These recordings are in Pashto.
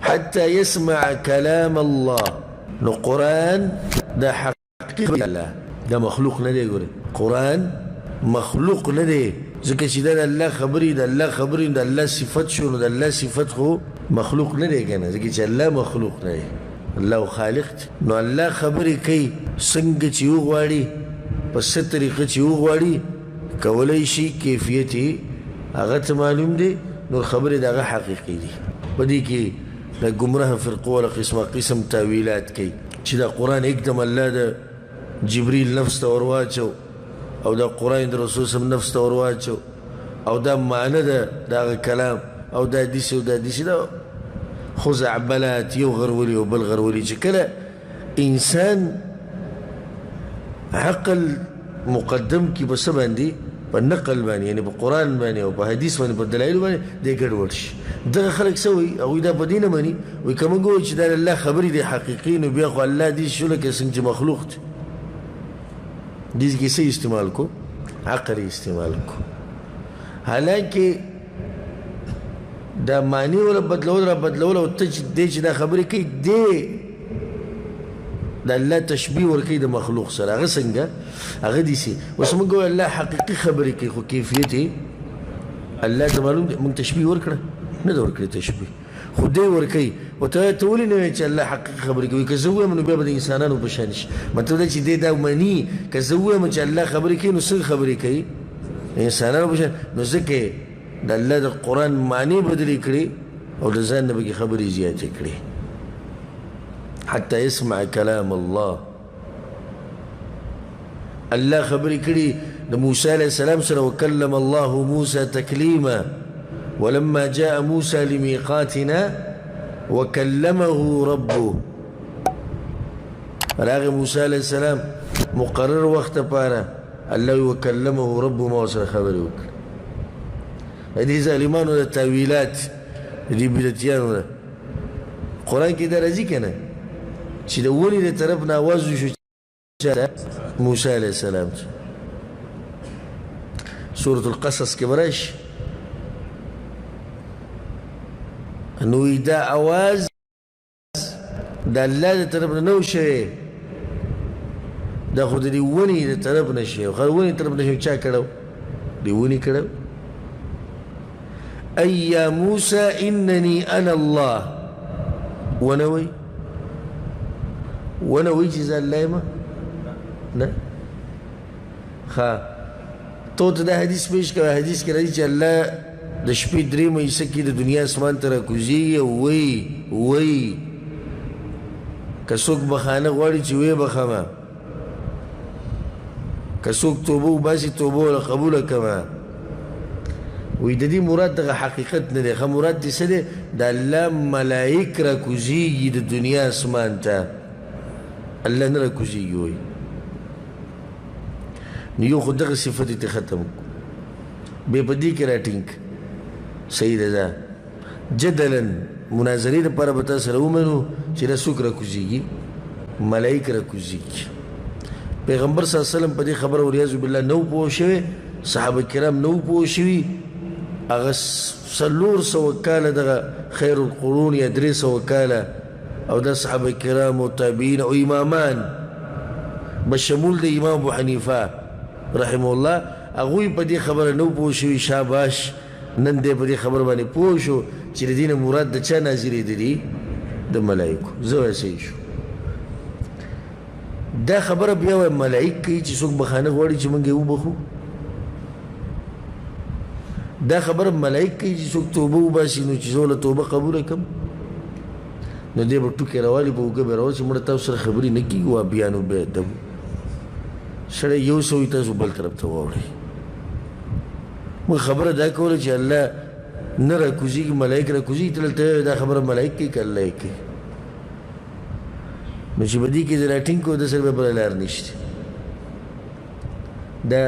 حتى يسمع كلام الله. نو قرآن دا حقيقة الله، دا مخلوق ندي. قرآن مخلوق ندي، ځکه چې دا الله خبري، دا الله خبري، دا الله صفت شو، دا الله صفت خو مخلوق ندي کنه، ځکه چې الله مخلوق ندي، الله خالق. نو الله خبري کوي څنګه چې وغواړي، په څه طریقه چې وغواړي کولی شي، کیفیت یې هغه ته معلوم دی. نو خبرې د هغه حقیقي دي. په دې کې د ګمراه فرقو والا قسم تاویلات کوي چې دا قرآن اکدم الله د جبریل نفس ته ورواچو، او دا قرآن د رسول سم نفس ته ورواچو، او دا معنی ده د هغه کلام، او دا داسې او دا داسې. دا خزعبلات، یو غرولي او بل غرولي. چې کله انسان عقل مقدم کی په څه باندې؟ په نقل باندې، یعنی په قرآن باندې او په حدیث باندې، په دلایلو باندې دی ګډوډ شي. دغه خلک څه وایي؟ هغوی دا په دې نه مني، وایي که موږ ووایو چې دا الله خبرې دی حقیقي، نو بیا خو الله دې شو لکه څنګه چې مخلوق دی. دې کې څه استعمال کو؟ عقل استعمال کو. حالانکه دا معنی ولا بدلول را بدلول، او ته چې دی چې دا خبرې کوي دی دا الله تشبیه ورکوي د مخلوق سره. هغه څنګه؟ هغه داسې اوس موږ وایو الله حقیقي خبرې کوي، خو کیفیت یې الله ته معلوم دی. موږ تشبیه ورکړه؟ نه ده ورکړې تشبیه، خو دی ورکوي. ورته ولې نه وایي چې الله حقیقي خبرې کوي؟ که زه ووایم نو بیا به د انسانانو په شان شي. مطلب دا چې دی دا مني، که زه ووایم چې الله خبرې کوي نو څنګه خبرې کوي؟ انسانانو په شان. نو ځکه د الله د قرآن معنی بدلې کړي او د ځان نه پکې خبرې زیاتې کړي. حتى يسمع كلام الله. الله خبري کړي د موسی عليه السلام سره، وكلم الله موسى تكليما ولما جاء موسى لميقاتنا وكلمه ربه. راغ موسى عليه السلام مقرر وقت پاره، الله وكلمه ربه ما سره خبري وکړه. هذه ظالمانو د تاویلات دي بدعتیانو ده. قرآن کې دا راځي کنه چې د ونې د طرف نه آواز وشو موسی علیه السلام. سورة القصص کې به راشي، نو دا آواز د الله د طرف نه نه و شوی، دا خو د دې ونې د طرف نه شوی. خو د ونې طرف نه شوی چا کړو؟ د ونې کړو. ای یا موسی انني انا الله. ونوي چې زه الله یم؟ نه. ښه تو ته دا حدیث پیش کوه. حدیث کې راځي چې الله د شپې درېیمه حصه کې د دنیا اسمان ته راکوزېږي او وایي که څوک بخانه غواړي چې ویې بخمه، که څوک توبه وباسي توبه وله قبوله کړمه. وی د دې مراد دغه حقیقت نه دی. ښه مراد دې څه دی؟ د الله ملایک راکوزېږي د دنیا اسمان ته، الله نه راکوزېږي. وایي نو یو خو دغه صفت یې ختم کړو، بیا په دې کې راټینګ صحیح ده. دا جدلا مناظرې دپاره به تا سره ومنو چې دا څوک راکوزېږي؟ ملایک راکوزېږي. پیغمبر صلی الله علیه وسلم په دې خبره ولیاذ بالله نه و پوه شوی، صحابه کرام نه و پوه شوي. هغه 400 کاله دغه خیر القرون یا 300 کاله، او دا صحابه کرام او تابعین او امامان بشمول د امام ابو حنیفه رحمه الله، هغوی په دې خبره نه و پوه شوي. شاباش نن دی په دې خبره باندې پوه شو چې د دې نه مراد د چا نازلېدلي؟ د ملایکو. زه ویسې شو دا خبره بیا وایي ملایک کوي چې څوک بخانه غواړي چې موږ یې وبخو. دا خبره ملایک کوي چې څوک توبه وباسي نو چې زه له توبه قبوله کړم. نو دی به ټوکې راوالي په اوږه به راوالي چې مړه تاسو سره خبرې نه کېږي. وابیانو بې ادبو سړی یو څه وي تاسو بل طرف ته واوړئ. موږ خبره دا کوله چې الله نه راکوزېږي، ملایک راکوزېږي. ته دلته دا خبره ملایک کوي که الله یې کوي؟ نو چې په دې کې د راټینګ کړو د سره به بله لار نشته. دا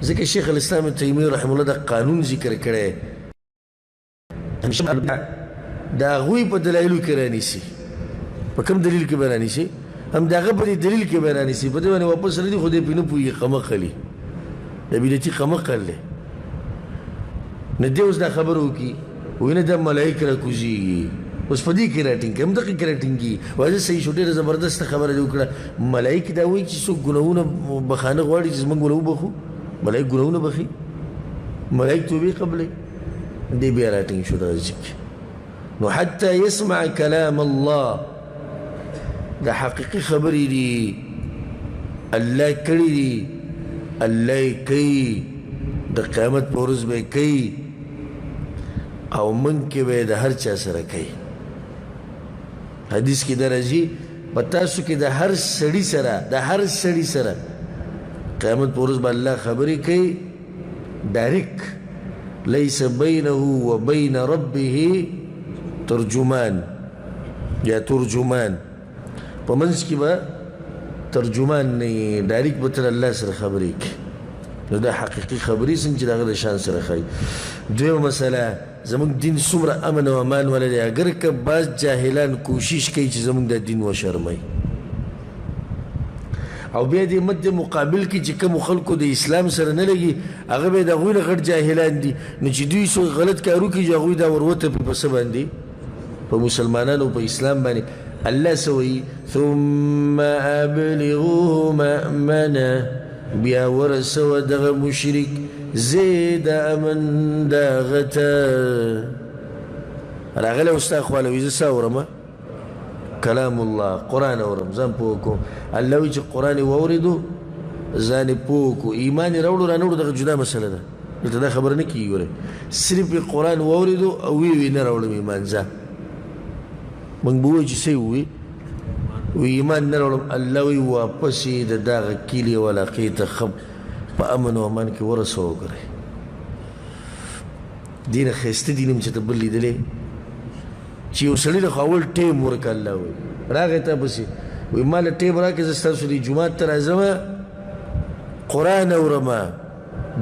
ځکه شیخ الاسلام ابن تیمیه رحمه الله دا قانون ذکر کړی، د هغوی په دلایلو کې رانیسي. په کوم دلیل کې به رانیسي؟ هم د هغه په دې دلیل کې به رانیسي. په دې باندې واپس راځي خو دې پرې نه پوهېږي، قمقل یې د بدعتي قمقل دی. نه دی اوس دا خبره وکړي وایي نه دا ملایک راکوزېږي، اوس په دې کې راټینګ کړي همدغه کې راټینګي وایي صحیح شو ډېره زبردسته خبره دې وکړه ملایک دا وایي چې څوک ګناهونه بخانه غواړي چې زموږ ګناه وبخو ملایک ګناهونه بخي ملایک توبې قبلې دې بیا راټینګ شو دغه ځای کې نو حتی يسمع کلام الله دا حقیقي خبرې دي الله کړي دي الله یې کوي د قیامت په ورځ به یې کوي او من کې به یې د هر چا سره کوي حدیث کې دا راځي په تاسو کې د هر سړي سره قیامت په ورځ به الله خبرې کوي ډایرکټ لیس بینه و بین ربه ترجمان یا ترجمان په منځ کې به ترجمان نه ډایرکټ به تر الله سره خبرې کوي نو دا حقیقي خبرې څنګه چې د هغه د شان سره ښایي دویمه مسله زموږ دین څومره امن او امان ولري اگر که بعض جاهلان کوشش کوي چې زموږ د دین وشرموي او بیا دې مد مقابل کې چې کوم خلکو د اسلام سره نه لګي هغه به د هغوی نه غټ جاهلان دي نو چې دوی څو غلط کارو کوي چې هغوی دا وروته په څه باندې په مسلمانانو په اسلام باندې الله سوي ثم ابلغوه مأمنه بیا ورسوه دغه مشرک زید امن دغه ته راغلی استاد خواله وي زه څه اورم کلام الله قرآن اورم ځان پوه کوم الله وایي چې قرآن یې واورېدو ځان یې پوه کړو ایمان یې راوړو را نه وړو دغه جدا مسله ده دلته دا خبره نه کېږي ګورئ صرف یې قرآن واورېدو او وی نه راوړم ایمان ځه موږ به ووایو چې څه یې ووایي وی ایمان نه راوړم الله وایي واپس یې د دغه کلي او علاقې ته ښه په امن او امان کې ورسوه وګورئ دې نه ښایسته دین هم چې ته بل لیدلی چې یو سړي له خو اول ټیم ورکړه الله وایي راغی تا پسې وایي ما له ټیم راکړه زه ستاسو دې جومات ته راځم قرآن اورم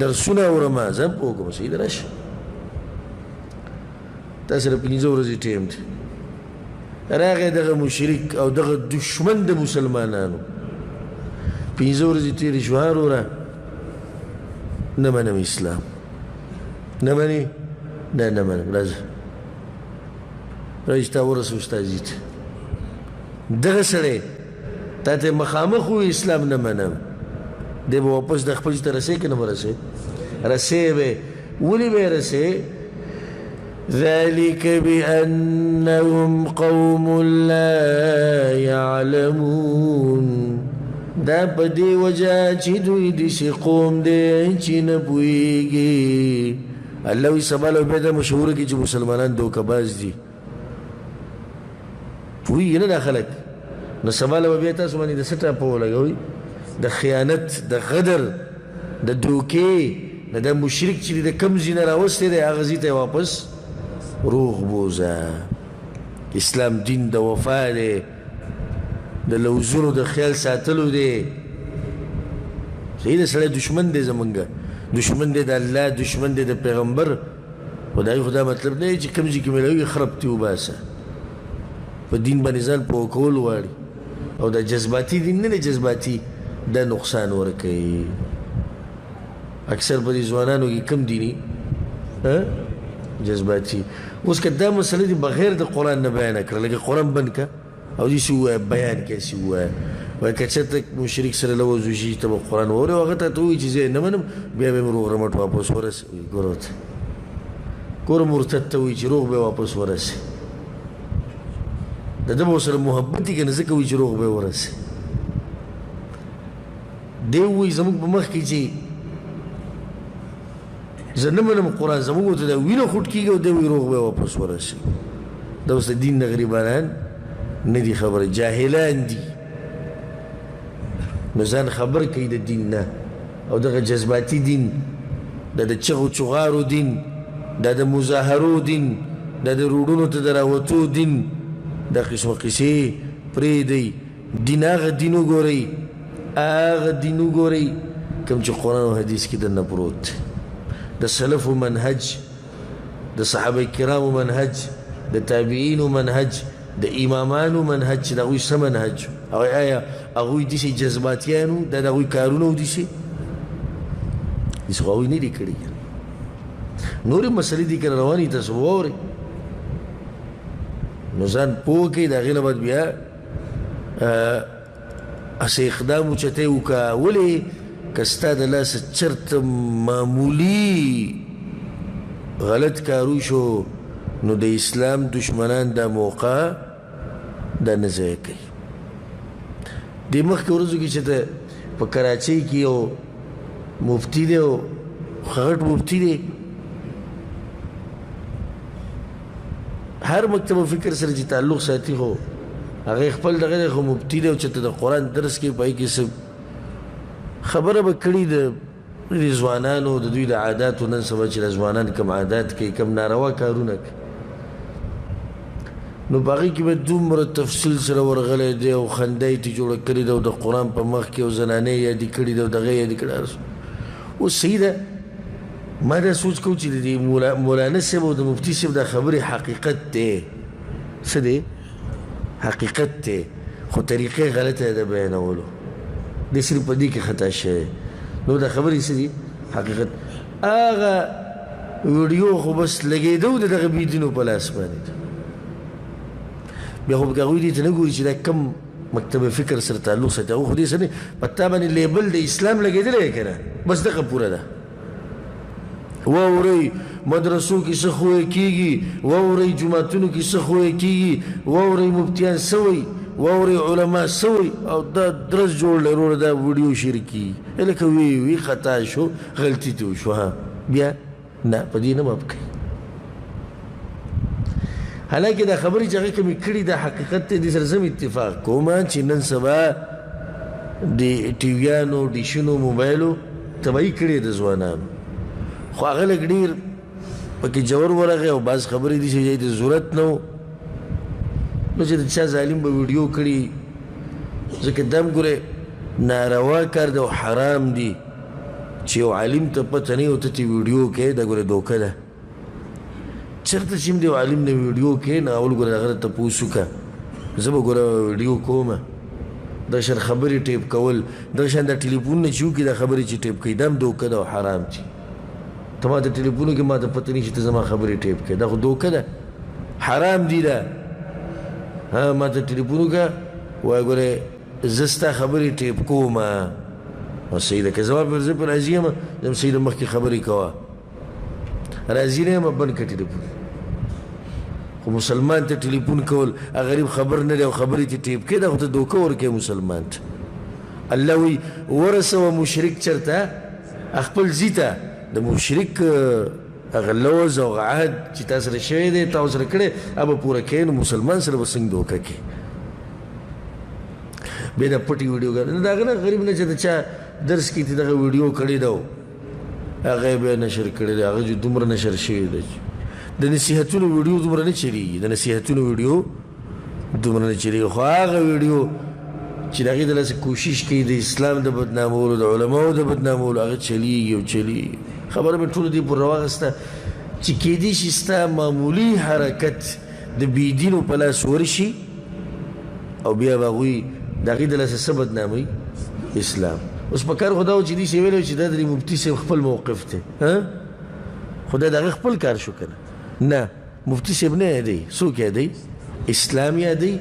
درسونه اورم زه هم پوه کوم صحیح ده راشه تا سره 15 ورځې ټیم دی راغی دغه مشرک او دغه دشمن د مسلمانانو 15 ورځې تېرې شو ها وروره نه منم اسلام نه منې نه منم راځه رئیس تا ورسو استازي ته دغه سړی تا ته مخامخ وي اسلام نه منم دی به واپس د خپل ته رسې که نه به رسې رسې به ولې به یې رسې ذلك بأنهم قوم لا يعلمون دا په دې وجه چې دوی داسې قوم دی چې نه پوهېږي الله وایي سبا له بیا دا مشهوره کړي چې مسلمانان دوکهباز دي پوهېږي نه دا خلک نو سبا له به بیا تاسو باندې د څه ټاپه ولګوئ د خیانت د غدر د دوکې د دا مشرک چې د کوم ځای نه راوستی دی هغه ځای ته یې واپس روغ بوزه اسلام دین د وفا دی د لوزونو د خیال ساتلو دی صحیح ده سړی دشمن دی زمونږ دشمن دی د الله دشمن دی د پیغمبر خدای خدا مطلب نه چې کوم ځای کې میلاوي خرابتي وباسه په دین باندې ځان پوه کول غواړي او دا جذباتي دین نه دی جذباتي دا نقصان ورکوي اکثر په دې ځوانانو کې کم دیني جذباتي اوس که دا مسله دي بغیر د قرآن نه بیانه کړه لکه قرآن بند که او داسې ووایه بیان کې داسې ووایه وایي که چېرته مشرک سره لوز وشي ته به قرآن واورې او هغه ته ته ووایي چې زه یې نه منم بیا به مې روغ رمټ واپس ورسې ګوره ورته ګوره مرتد ته وایي چې روغ به واپس ورسې د ده به ورسره محبت وي که نه ځکه وایي چې روغ به یې ورسې دی وایي زموږ په مخ کې چې زه نه منم قرآن زموږ ورته دا وینه خوټ کېږي او دی وایي روغ به یې واپس ورسې دا اوس د دین نه غریبانان نه دي خبره جاهلان دي نو ځان خبر کوي د دین نه او دغه جذباتي دین دا د چغو چغارو دین دا د مظاهرو دین دا د روډونو ته د راوتو دین دا قسمه قصې پرېږدئ دین هغه دین وګورئ هغه دین وګورئ کوم چې قرآن او حدیث کې درنه پروت دی د سلفو منهج د صحابه کرامو منهج د تابعینو منهج د امامانو منهج چې د هغوی څه منهج او آیا هغوی داسې جذباتیانو دا د هغوی کارونه و داسې خو هغوی نه دي کړي نورې مسلې دي که روانې تاسو واورئ نو ځان پوه کړئ د هغې نه بعد بیا هسې اقدام اوچتی وکړه. ولې که ستا د لاسه چېرته معمولي غلط کار وشو نو د اسلام دشمنان دا موقع دا نه ضایع کوي. دې مخکې ورځو کې چې ته په کراچۍ کې یو مفتي دی او غټ مفتي دی هر مکتب فکر سره چې تعلق ساتي خو هغه خپل دغه خو مفتي دی او چې ته د قرآن درس کې پای کې څه خبره به کړي د ځوانانو د دوی د عاداتو نن سبا چې د ځوانان کم عادات کوي کم ناروا کارونه کوي نو په هغې کې به دومره تفصیل سره ورغلی دی او خنده یې ترې جوړه کړې ده او د قرآن په مخ کې او زنانې یادې کړي ده او دغه یادې کړي اوس صحیح ده ما دا سوچ کوم چې د مولانا صاحب او د مفتي صاحب دا خبرې حقیقت دی څه دی حقیقت دی خو طریقې غلطه ده بیانولو دی صرف په دې کې خطا شوی نو دا خبرې څه دي حقیقت هغه ویډیو خو بس لګېدو د دغه بېدینو په لاس باندې بیا خو به هغوی دې ته نه ګوري چې دا کم مکتب فکر سره تعلق ساتي هغه خو دې سره په تا باندې لیبل د اسلام لګېدلی دی که نه بس دغه پوره ده واورئ مدرسو کې څه ښویه کېږي واورئ جوماتونو کې څه ښویه کېږي واورئ مفتیان څه وایي واورئ علما څه وایي او دا درس جوړ دی وروره دا ویډیو شیر کېږي لکه وی خطا شو غلطي ترې وشو ها بیا نه په دې نه ماف کوي حالانکه دا خبرې چې هغې کومې کړي دا حقیقت دی دې سره زه اتفاق کوم چې نن سبا د ټیویانو ډیشونو موبایلو تباهي کړې د ځوانانو خو هغه لږ ډېر پکې جوور ورغی او بعض خبرې دي چې د ضرورت نه و نو چې د چا ظالم به ویډیو کړي ځکه دا هم ګورې ناروا کار دی او حرام دي چې یو عالم ته پته نه وي او ته ترې ویډیو کوې دا ګورې دوکه ده چېرته چې هم د یو عالم نه ویډیو کوې نو اول ګوره هغه ته تپوس وکړه زه به ګوره ویډیو کوم دا شان خبرې ټیپ کول دغه شان دا ټلیفونونه چې وکړي دا خبرې چې ټیپ کوي دا هم دوکه ده او حرام دي ته ما د ټلیفونو کې ما ته پته نه شي ته زما خبرې ټیپ کوې دا خو دوکه ده حرام دي دا ها ما ته ټلیفون وکړه وایه ګورې زه ستا خبرې ټیپ کوم صحیح ده که زما پر زه پر راضي یم زم صحیح ده مخکې خبرې کوه راضي نه یم بند کړه ټلیفون خو مسلمان ته ټلیفون کول غریب خبر نه دی او خبرې ته ټیپ کوې دا خو ته دوکه ورکوې مسلمان ته الله وایي ورسوه مشرک چېرته خپل ځي ته د مشرک هغه لوز او عهد چې تا سره شوی دی تا ورسره کړی هغه به پوره کوې نو مسلمان سره به څنګه دوکه کوې بیا دا پټې ویډیوګانې د هغه نه غریب نه چې د چا درس کې ته دغه ویډیو کړی ده هغه یې بیا نشر کړی دی هغه دومره نشر شوی دی د نصیحتونو ویډیو دومره نه چلیږي د نصیحتونو ویډیو دومره نه چلیږي خو هغه ویډیو چې د هغې د لاسه کوشش کوي د اسلام د بدنامولو د علماو د بدنامولو هغه چلیږي او چلیږي خبره مې ټولو دې پورې راواخیسته چې کیدای شي ستا معمولي حرکت د بېدینو په لاس ورشي او بیا به هغوی د هغې د لاسه څه بدناموي اسلام اوس په کار خو دا و چې دې ویلی چې دا د مفتي صاحب خپل موقف دی خو دا د هغه خپل کار شو که نه مفتي صاحب نه یادوي څوک یادوي اسلام یادوي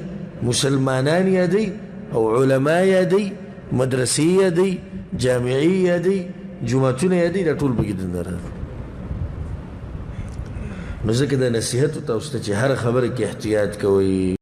مسلمانان یادوي او علما یادوي مدرسې یادوي جامعې یادوي جوماتونه یادوي دا ټول پکې دنده راغلي نو ځکه دا نصیحت تاسو ته چې هر خبره کې احتیاط کوئ